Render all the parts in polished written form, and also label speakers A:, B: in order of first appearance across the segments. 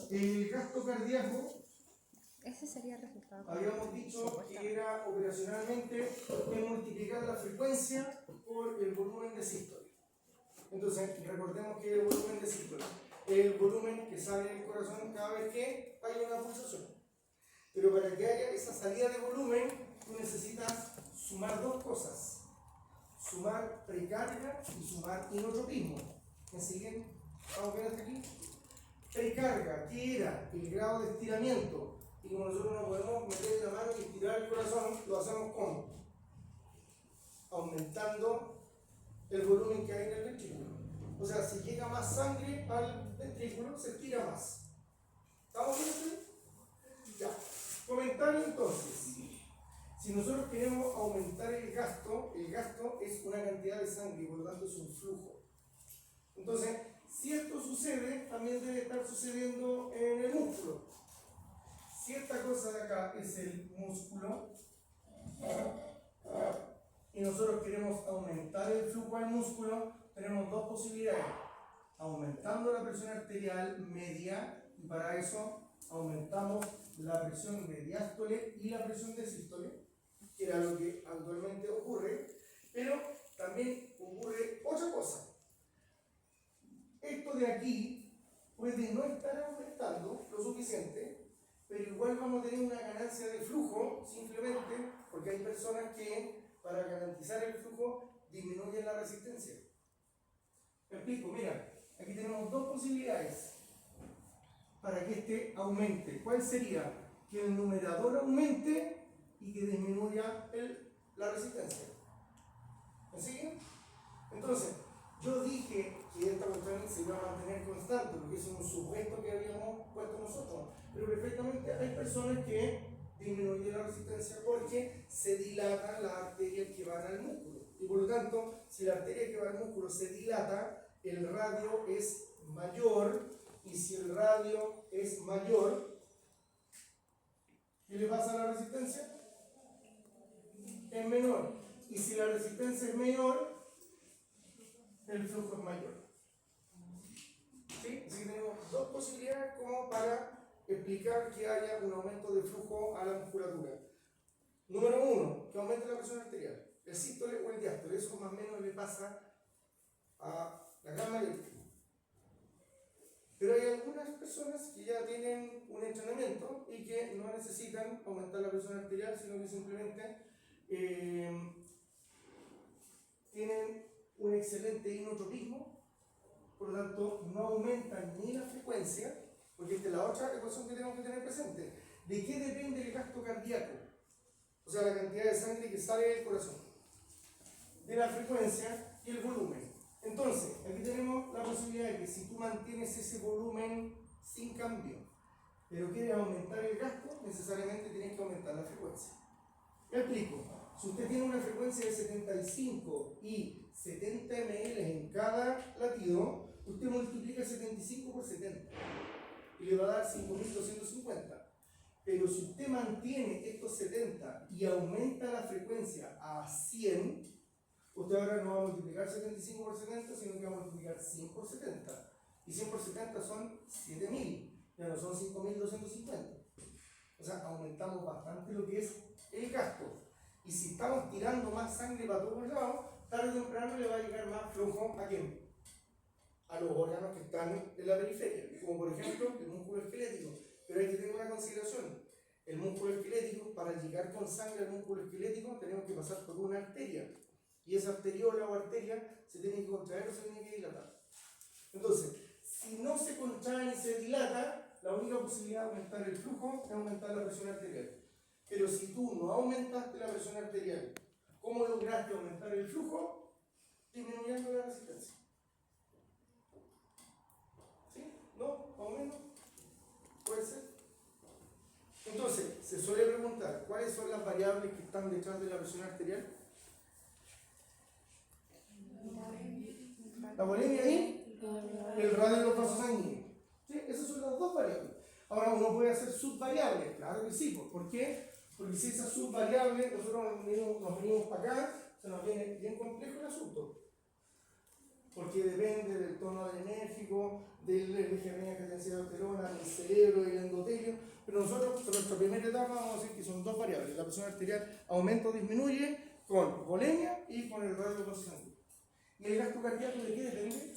A: El gasto cardíaco,
B: Ese sería el resultado.
A: habíamos dicho que era operacionalmente multiplicar la frecuencia por el volumen de sístole. Entonces, recordemos que el volumen de sístole es el volumen que sale del corazón cada vez que hay una pulsación. Pero para que haya esa salida de volumen, tú necesitas sumar dos cosas: sumar precarga y sumar inotropismo. ¿Me siguen? ¿Vamos bien hasta aquí? Precarga, que era el grado de estiramiento, y como nosotros no podemos meter la mano y estirar el corazón, lo hacemos con aumentando el volumen que hay en el ventrículo. O sea, si llega más sangre al ventrículo, se estira más. ¿Estamos bien? Ya. Comentario entonces. Si nosotros queremos aumentar el gasto es una cantidad de sangre y por lo tanto es un flujo. Entonces, si esto sucede, también debe estar sucediendo en el músculo. Si esta cosa de acá es el músculo y nosotros queremos aumentar el flujo al músculo, tenemos dos posibilidades: aumentando la presión arterial media, y para eso aumentamos la presión de diástole y la presión de sístole, que era lo que actualmente ocurre, pero también ocurre otra cosa. Esto de aquí puede no estar aumentando lo suficiente, pero igual vamos a tener una ganancia de flujo, simplemente porque hay personas que, para garantizar el flujo, disminuyen la resistencia. Me explico, mira, aquí tenemos dos posibilidades para que este aumente. ¿Cuál sería? Que el numerador aumente y que disminuya la resistencia. ¿Me siguen? Entonces, yo dije que esta cuestión se iba a mantener constante, porque es un supuesto que habíamos puesto nosotros, pero perfectamente hay personas que disminuyen la resistencia porque se dilatan las arterias que van al músculo, y por lo tanto, si la arteria que va al músculo se dilata, el radio es mayor, y si el radio es mayor, ¿qué le pasa a la resistencia? Es menor, y si la resistencia es menor, el flujo es mayor. ¿Sí? Así que tenemos dos posibilidades como para explicar que haya un aumento de flujo a la musculatura. Número uno, que aumente la presión arterial, el sístole o el diástole. Eso más o menos le pasa a la gran mayoría. Pero hay algunas personas que ya tienen un entrenamiento y que no necesitan aumentar la presión arterial, sino que simplemente tienen un excelente inotropismo, por lo tanto no aumentan ni la frecuencia, porque esta es la otra ecuación que tenemos que tener presente. ¿De qué depende el gasto cardíaco? O sea, la cantidad de sangre que sale del corazón. De la frecuencia y el volumen. Entonces, aquí tenemos la posibilidad de que si tú mantienes ese volumen sin cambio, pero quieres aumentar el gasto, necesariamente tienes que aumentar la frecuencia. Me explico. Si usted tiene una frecuencia de 75 y 70 ml en cada latido, usted multiplica 75 por 70 y le va a dar 5250. Pero si usted mantiene estos 70 y aumenta la frecuencia a 100, usted ahora no va a multiplicar 75 por 70, sino que va a multiplicar 100 por 70. Y 100 por 70 son 7000, ya no son 5250. O sea, aumentamos bastante lo que es el gasto. Y si estamos tirando más sangre para todos lados, tarde o temprano le va a llegar más flujo ¿a quién? A los órganos que están en la periferia, como por ejemplo el músculo esquelético. Pero hay que tener una consideración: el músculo esquelético, para llegar con sangre al músculo esquelético, tenemos que pasar por una arteria, y esa arteriola o arteria se tiene que contraer o se tiene que dilatar. Entonces, si no se contrae ni se dilata, la única posibilidad de aumentar el flujo es aumentar la presión arterial. Pero si tú no aumentaste la presión arterial, ¿cómo lograste aumentar el flujo? Disminuyendo la resistencia. ¿Sí? ¿No? ¿Más o menos? ¿Puede ser? Entonces, se suele preguntar, ¿cuáles son las variables que están detrás de la presión arterial? La volemia y el radio de los vasos sanguíneos. ¿Sí? Esas son las dos variables. Ahora, uno puede hacer subvariables, claro que sí. ¿Por qué? Porque si esas subvariables, nosotros nos venimos para acá, se nos viene bien complejo el asunto. porque depende del tono adrenérgico, del eje angiotensina aldosterona, del cerebro y el endotelio, pero nosotros en nuestra primera etapa vamos a decir que son dos variables, la presión arterial aumenta o disminuye con volemia y con el radio de sanguíneo. ¿Y el gasto cardíaco de qué depende?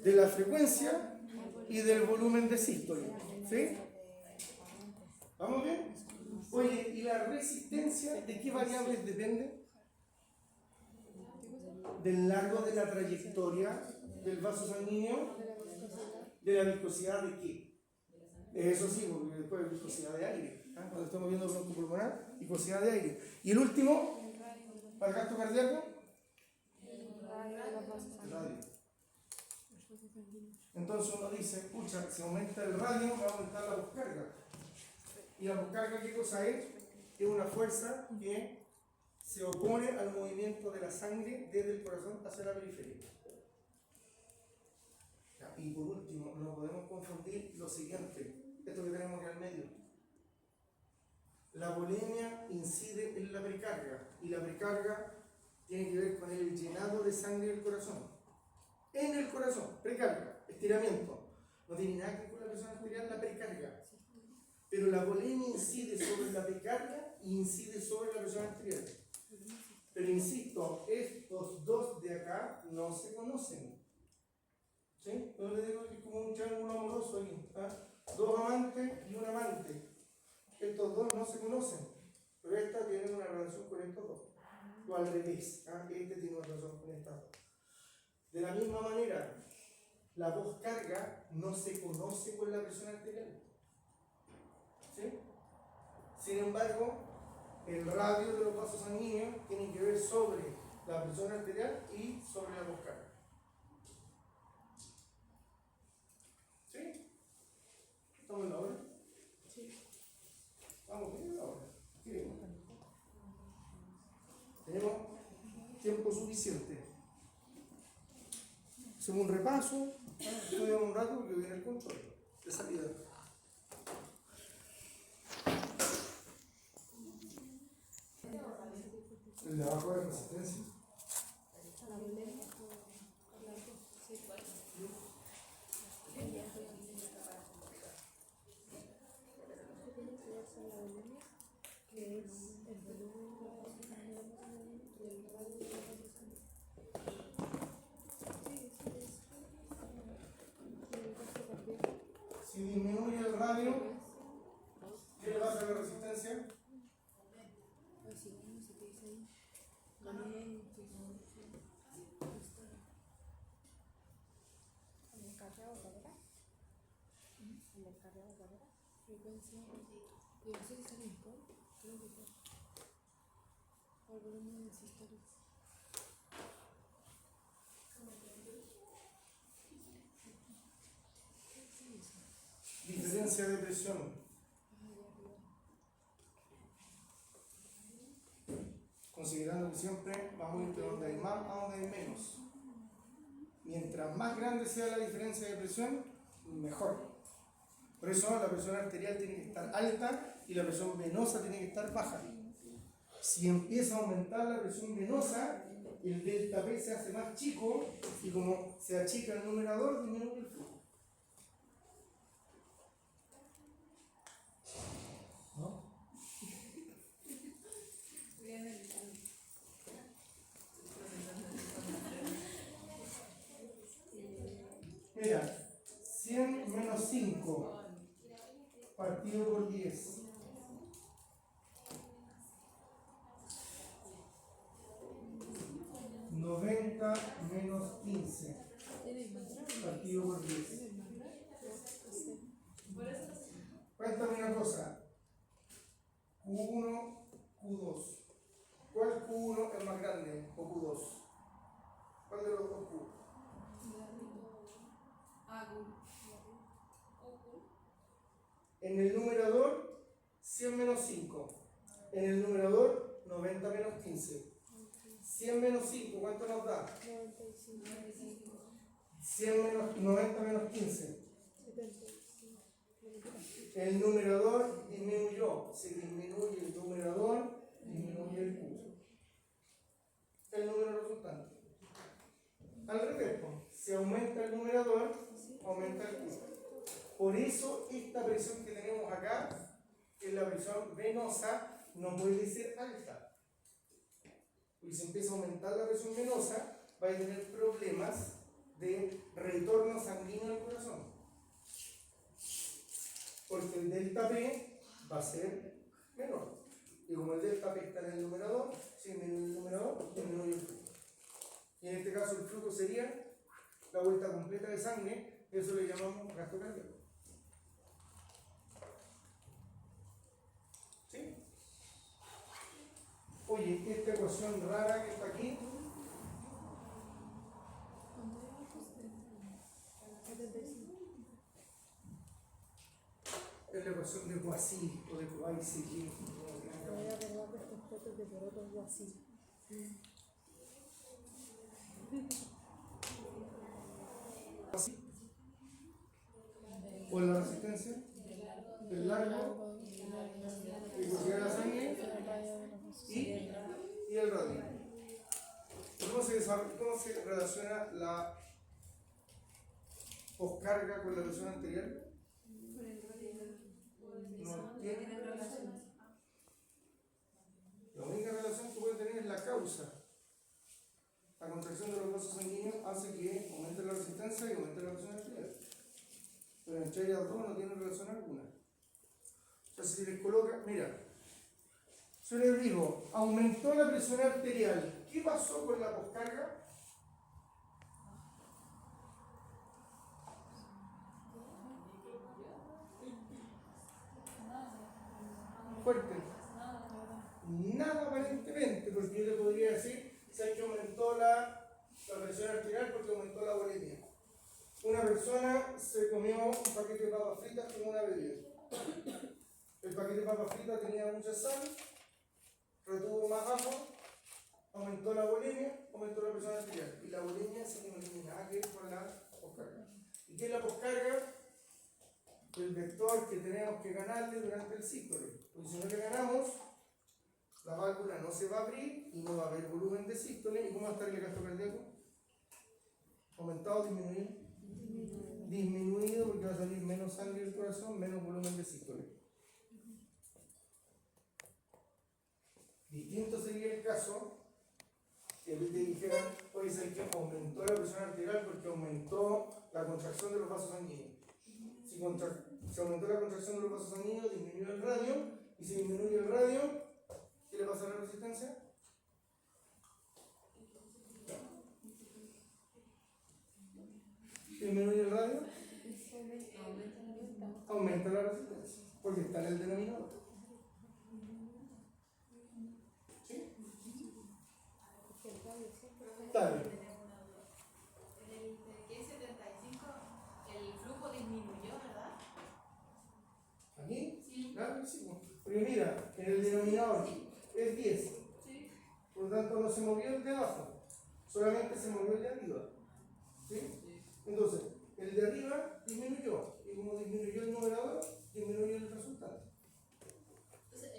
A: De la frecuencia y del volumen de sístole, ¿sí? ¿Vamos bien? Oye, ¿y la resistencia de qué variables depende? Del largo de la trayectoria del vaso sanguíneo, de la viscosidad de qué. Eso sí, porque después viscosidad de aire. Cuando estamos viendo bronco-pulmonar, viscosidad de aire. Y el último, para el gasto cardíaco, el radio. Entonces uno dice, escucha, si aumenta el radio, va a aumentar la descarga. ¿Y la descarga qué cosa es? Es una fuerza que se opone al movimiento de la sangre desde el corazón hacia la periferia. Y por último, no podemos confundir lo siguiente, esto que tenemos aquí al medio. La volemia incide en la precarga, y la precarga tiene que ver con el llenado de sangre del corazón. En el corazón, precarga, estiramiento. No tiene nada que ver con la presión arterial, la precarga. Pero la volemia incide sobre la precarga e incide sobre la presión arterial. Pero insisto, estos dos de acá no se conocen. ¿Sí? Yo le digo que es como un triángulo amoroso aquí. Dos amantes y un amante. Estos dos no se conocen, pero esta tiene una relación con estos dos. O al revés, este tiene una relación con estas dos. De la misma manera, la voz carga no se conoce con la presión arterial. ¿Sí? Sin embargo, el radio de los vasos sanguíneos tiene que ver sobre la presión arterial y sobre la voz carga. ¿Sí? ¿Estamos en la hora? Sí. Vamos bien en la hora. ¿Qué vemos? Tenemos tiempo suficiente. Hacemos un repaso, estudiamos un rato porque viene el control de salida. El de abajo de resistencia. Si disminuye el radio, ¿qué le pasa a la resistencia? Diferencia de presión. Considerando que siempre vamos a ir de donde hay más a donde hay menos. Mientras más grande sea la diferencia de presión, mejor. Por eso la presión arterial tiene que estar alta y la presión venosa tiene que estar baja. Si empieza a aumentar la presión venosa, el delta P se hace más chico y como se achica el numerador, disminuye el flujo. ¿No? Mira, 100 menos 5 partido por 10. 90 menos 15 partido por 10. Cuéntame una cosa. Q1, Q2. ¿Cuál Q1 es más grande o Q2? ¿Cuál de los dos Q? En el numerador, 100 menos 5. En el numerador, 90 menos 15. 100 menos 5, ¿cuánto nos da? 100 menos 90 menos 15. El numerador disminuyó. Si disminuye el numerador, disminuye el Q. el número resultante. Al revés, pues, si aumenta el numerador, aumenta el flujo. Por eso esta presión que tenemos acá, que es la presión venosa, no puede ser alta. Y si empieza a aumentar la presión venosa, va a tener problemas de retorno sanguíneo al corazón. Porque el delta P va a ser menor. Y como el delta P está en el numerador, si disminuye el numerador, disminuye el flujo. Y en este caso el flujo sería la vuelta completa de sangre, eso le llamamos gasto cardíaco. ¿Sí? Oye, esta ecuación rara que está aquí, es la ecuación de Poisson o de Poisson.
B: Voy a averiguar estos fotos de porotos o así.
A: O la resistencia del largo, que considera la sangre y el radio. ¿Cómo se relaciona la poscarga con la presión arterial? No tiene relación. La única relación que puede tener es la causa. La contracción de los vasos sanguíneos hace que aumente la resistencia y aumente la presión arterial. Pero entre ellas dos no tienen relación alguna. O sea, si les coloca, mira, si les digo, aumentó la presión arterial, ¿qué pasó con la poscarga? Fuerte. Nada aparentemente, porque yo le podría decir, ¿sabes que aumentó la presión arterial porque aumentó la bulimia? Una persona se comió un paquete de papas fritas con una bebida. El paquete de papas fritas tenía mucha sal, retuvo más agua, aumentó la bulimia, aumentó la presión arterial. Y la bulimia se no tiene nada que ver con la poscarga. ¿Y qué es la poscarga? El vector que tenemos que ganarle durante el sístole. Porque si no le ganamos, la válvula no se va a abrir y no va a haber volumen de sístole. ¿Y cómo va a estar el gasto cardíaco? ¿Aumentado o disminuido? Disminuido porque va a salir menos sangre del corazón, menos volumen de sístole. Distinto sería el caso que te dijeran, oye, ¿sabes qué? Aumentó la presión arterial porque aumentó la contracción de los vasos sanguíneos. Si aumentó la contracción de los vasos sanguíneos, disminuyó el radio, y si disminuye el radio, ¿qué le pasa a la resistencia? ¿Disminuye el radio? Aumenta la resistencia, porque está en el denominador. ¿Sí? Dale.
C: En el K75 el flujo disminuyó, ¿verdad?
A: ¿Aquí?
C: Sí.
A: Claro que sí. Porque mira, en el denominador es 10.
C: Sí.
A: Por lo tanto, no se movió el de abajo, solamente se movió el de arriba. ¿Sí? Entonces, el de arriba disminuyó, y como disminuyó el numerador, disminuyó el resultado.